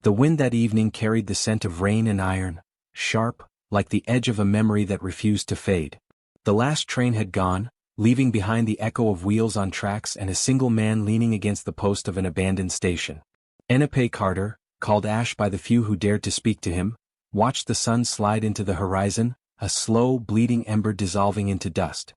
The wind that evening carried the scent of rain and iron, sharp, like the edge of a memory that refused to fade. The last train had gone, leaving behind the echo of wheels on tracks and a single man leaning against the post of an abandoned station. Enepe Carter, called Ash by the few who dared to speak to him, watched the sun slide into the horizon, a slow, bleeding ember dissolving into dust.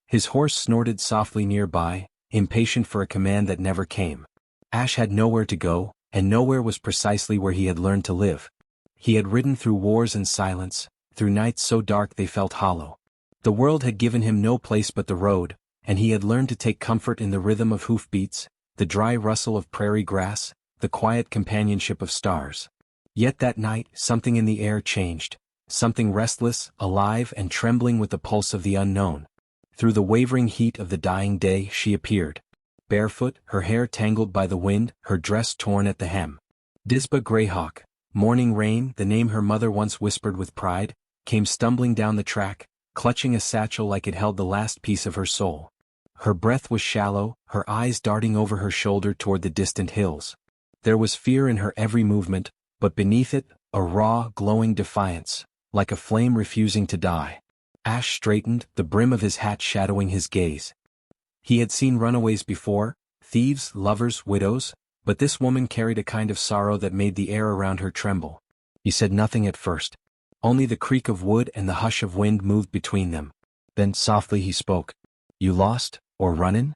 His horse snorted softly nearby, impatient for a command that never came. Ash had nowhere to go, and nowhere was precisely where he had learned to live. He had ridden through wars and silence, through nights so dark they felt hollow. The world had given him no place but the road, and he had learned to take comfort in the rhythm of hoofbeats, the dry rustle of prairie grass, the quiet companionship of stars. Yet that night something in the air changed, something restless, alive and trembling with the pulse of the unknown. Through the wavering heat of the dying day she appeared. Barefoot, her hair tangled by the wind, her dress torn at the hem. Disba Greyhawk, Morning Rain, the name her mother once whispered with pride, came stumbling down the track, clutching a satchel like it held the last piece of her soul. Her breath was shallow, her eyes darting over her shoulder toward the distant hills. There was fear in her every movement, but beneath it, a raw, glowing defiance, like a flame refusing to die. Ash straightened, the brim of his hat shadowing his gaze. He had seen runaways before, thieves, lovers, widows, but this woman carried a kind of sorrow that made the air around her tremble. He said nothing at first. Only the creak of wood and the hush of wind moved between them. Then softly he spoke. "You lost, or runnin'?"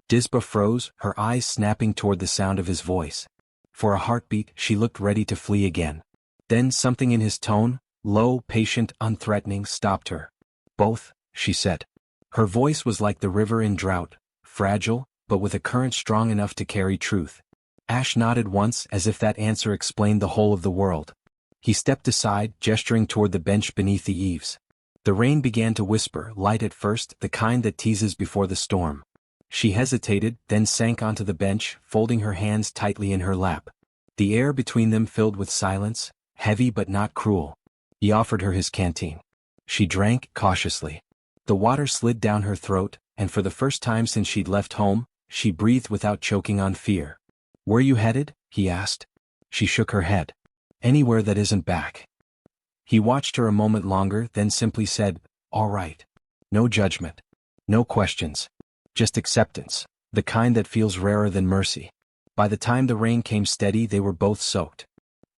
Disba froze, her eyes snapping toward the sound of his voice. For a heartbeat she looked ready to flee again. Then something in his tone, low, patient, unthreatening, stopped her. "Both," she said. Her voice was like the river in drought, fragile, but with a current strong enough to carry truth. Ash nodded once as if that answer explained the whole of the world. He stepped aside, gesturing toward the bench beneath the eaves. The rain began to whisper, light at first, the kind that teases before the storm. She hesitated, then sank onto the bench, folding her hands tightly in her lap. The air between them filled with silence, heavy but not cruel. He offered her his canteen. She drank, cautiously. The water slid down her throat, and for the first time since she'd left home, she breathed without choking on fear. "Where you headed?" he asked. She shook her head. "Anywhere that isn't back." He watched her a moment longer, then simply said, "All right." No judgment. No questions. Just acceptance, the kind that feels rarer than mercy. By the time the rain came steady, they were both soaked.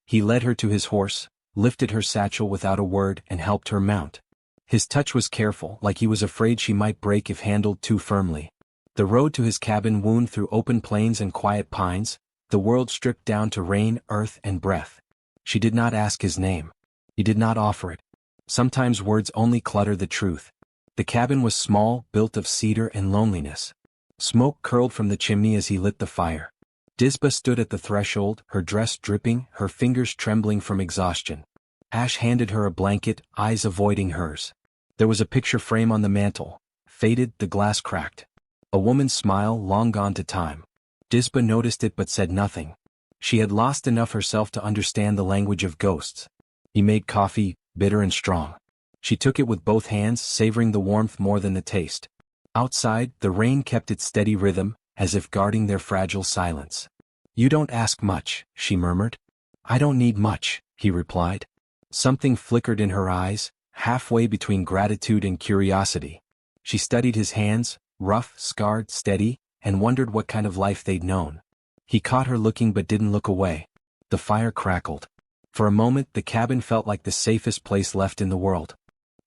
He led her to his horse, lifted her satchel without a word, and helped her mount. His touch was careful, like he was afraid she might break if handled too firmly. The road to his cabin wound through open plains and quiet pines, the world stripped down to rain, earth, and breath. She did not ask his name. He did not offer it. Sometimes words only clutter the truth. The cabin was small, built of cedar and loneliness. Smoke curled from the chimney as he lit the fire. Disba stood at the threshold, her dress dripping, her fingers trembling from exhaustion. Ash handed her a blanket, eyes avoiding hers. There was a picture frame on the mantel, faded, the glass cracked. A woman's smile, long gone to time. Disba noticed it but said nothing. She had lost enough herself to understand the language of ghosts. He made coffee, bitter and strong. She took it with both hands, savoring the warmth more than the taste. Outside, the rain kept its steady rhythm, as if guarding their fragile silence. "You don't ask much," she murmured. "I don't need much," he replied. Something flickered in her eyes, halfway between gratitude and curiosity. She studied his hands, rough, scarred, steady, and wondered what kind of life they'd known. He caught her looking but didn't look away. The fire crackled. For a moment the cabin felt like the safest place left in the world.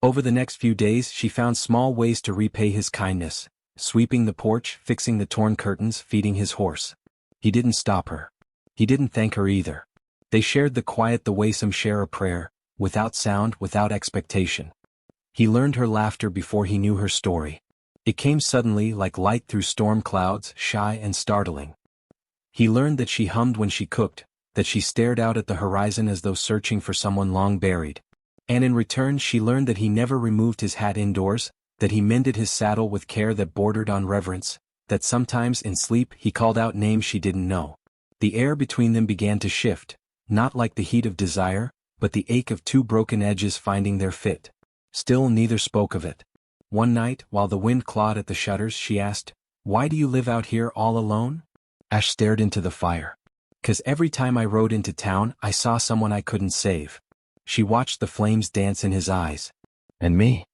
Over the next few days she found small ways to repay his kindness, sweeping the porch, fixing the torn curtains, feeding his horse. He didn't stop her. He didn't thank her either. They shared the quiet the way some share a prayer, without sound, without expectation. He learned her laughter before he knew her story. It came suddenly like light through storm clouds, shy and startling. He learned that she hummed when she cooked, that she stared out at the horizon as though searching for someone long buried. And in return she learned that he never removed his hat indoors, that he mended his saddle with care that bordered on reverence, that sometimes in sleep he called out names she didn't know. The air between them began to shift, not like the heat of desire, but the ache of two broken edges finding their fit. Still neither spoke of it. One night, while the wind clawed at the shutters, she asked, "Why do you live out here all alone?" Ash stared into the fire. 'Cause every time I rode into town I saw someone I couldn't save. She watched the flames dance in his eyes. And me?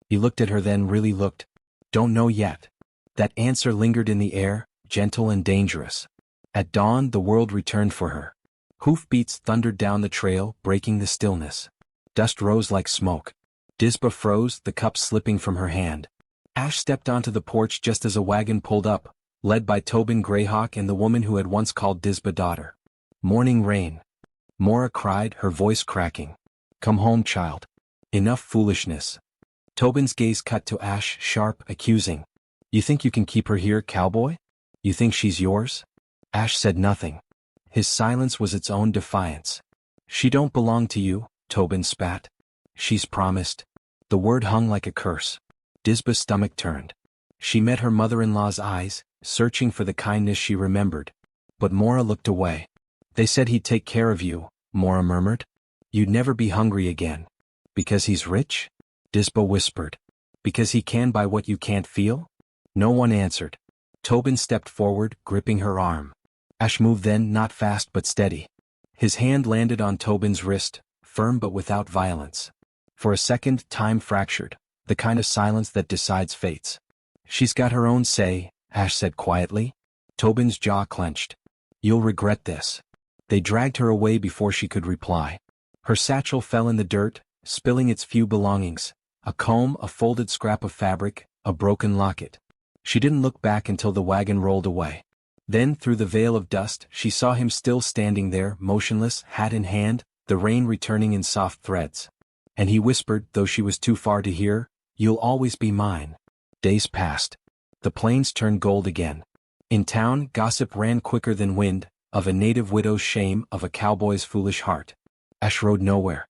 He looked at her, then really looked. Don't know yet. That answer lingered in the air, gentle and dangerous. At dawn the world returned for her. Hoofbeats thundered down the trail, breaking the stillness. Dust rose like smoke. Disba froze, the cup slipping from her hand. Ash stepped onto the porch just as a wagon pulled up, led by Tobin Greyhawk and the woman who had once called Disba daughter. Morning rain. Mora cried, her voice cracking. Come home, child. Enough foolishness. Tobin's gaze cut to Ash, sharp, accusing. You think you can keep her here, Cowboy? You think she's yours? Ash said nothing. His silence was its own defiance. She don't belong to you, Tobin spat. She's promised. The word hung like a curse. Disba's stomach turned. She met her mother-in-law's eyes, searching for the kindness she remembered. But Mora looked away. They said he'd take care of you, Mora murmured. You'd never be hungry again. Because he's rich? Disba whispered. Because he can buy what you can't feel? No one answered. Tobin stepped forward, gripping her arm. Ash moved then, not fast but steady. His hand landed on Tobin's wrist, firm but without violence. For a second, time fractured, the kind of silence that decides fates. She's got her own say, Ash said quietly. Tobin's jaw clenched. You'll regret this. They dragged her away before she could reply. Her satchel fell in the dirt, spilling its few belongings. A comb, a folded scrap of fabric, a broken locket. She didn't look back until the wagon rolled away. Then, through the veil of dust, she saw him still standing there, motionless, hat in hand, the rain returning in soft threads. And he whispered, though she was too far to hear, You'll always be mine. Days passed. The plains turned gold again. In town, gossip ran quicker than wind, of a native widow's shame, of a cowboy's foolish heart. Ash rode nowhere.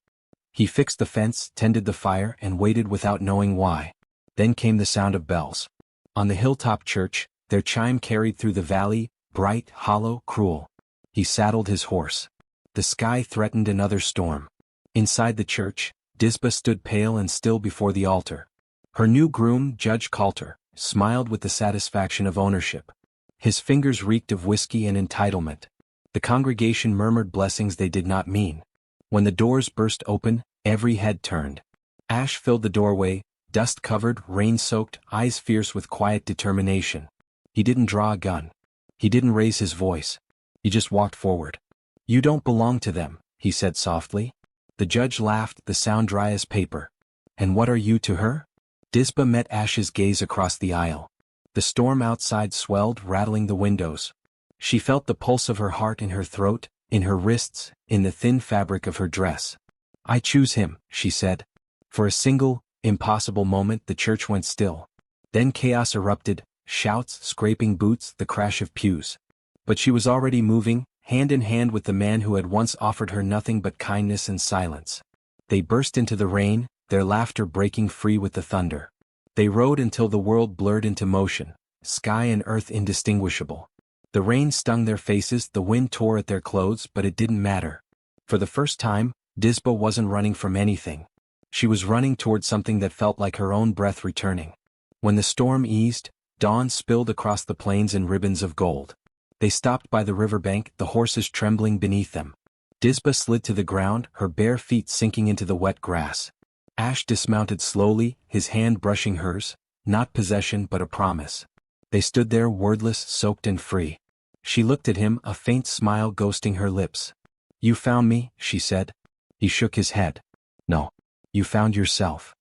He fixed the fence, tended the fire, and waited without knowing why. Then came the sound of bells. On the hilltop church, their chime carried through the valley, bright, hollow, cruel. He saddled his horse. The sky threatened another storm. Inside the church, Disba stood pale and still before the altar. Her new groom, Judge Coulter, smiled with the satisfaction of ownership. His fingers reeked of whiskey and entitlement. The congregation murmured blessings they did not mean. When the doors burst open, every head turned. Ash filled the doorway, dust-covered, rain-soaked, eyes fierce with quiet determination. He didn't draw a gun. He didn't raise his voice. He just walked forward. You don't belong to them, he said softly. The judge laughed, the sound dry as paper. And what are you to her? Disba met Ash's gaze across the aisle. The storm outside swelled, rattling the windows. She felt the pulse of her heart in her throat, in her wrists, in the thin fabric of her dress. I choose him, she said. For a single, impossible moment the church went still. Then chaos erupted, shouts, scraping boots, the crash of pews. But she was already moving, hand in hand with the man who had once offered her nothing but kindness and silence. They burst into the rain, their laughter breaking free with the thunder. They rode until the world blurred into motion, sky and earth indistinguishable. The rain stung their faces, the wind tore at their clothes, but it didn't matter. For the first time, Disba wasn't running from anything. She was running toward something that felt like her own breath returning. When the storm eased, dawn spilled across the plains in ribbons of gold. They stopped by the riverbank, the horses trembling beneath them. Disba slid to the ground, her bare feet sinking into the wet grass. Ash dismounted slowly, his hand brushing hers, not possession but a promise. They stood there wordless, soaked and free. She looked at him, a faint smile ghosting her lips. You found me, she said. He shook his head. No. You found yourself.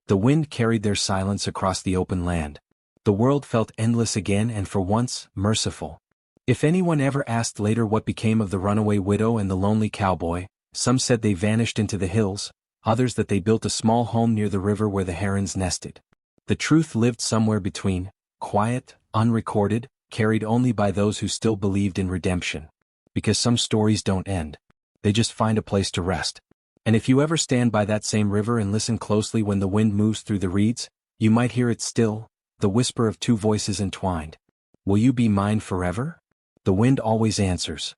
The wind carried their silence across the open land. The world felt endless again and for once, merciful. If anyone ever asked later what became of the runaway widow and the lonely cowboy, some said they vanished into the hills, others that they built a small home near the river where the herons nested. The truth lived somewhere between, quiet, unrecorded, carried only by those who still believed in redemption. Because some stories don't end. They just find a place to rest. And if you ever stand by that same river and listen closely when the wind moves through the reeds, you might hear it still, the whisper of two voices entwined. Will you be mine forever? The wind always answers.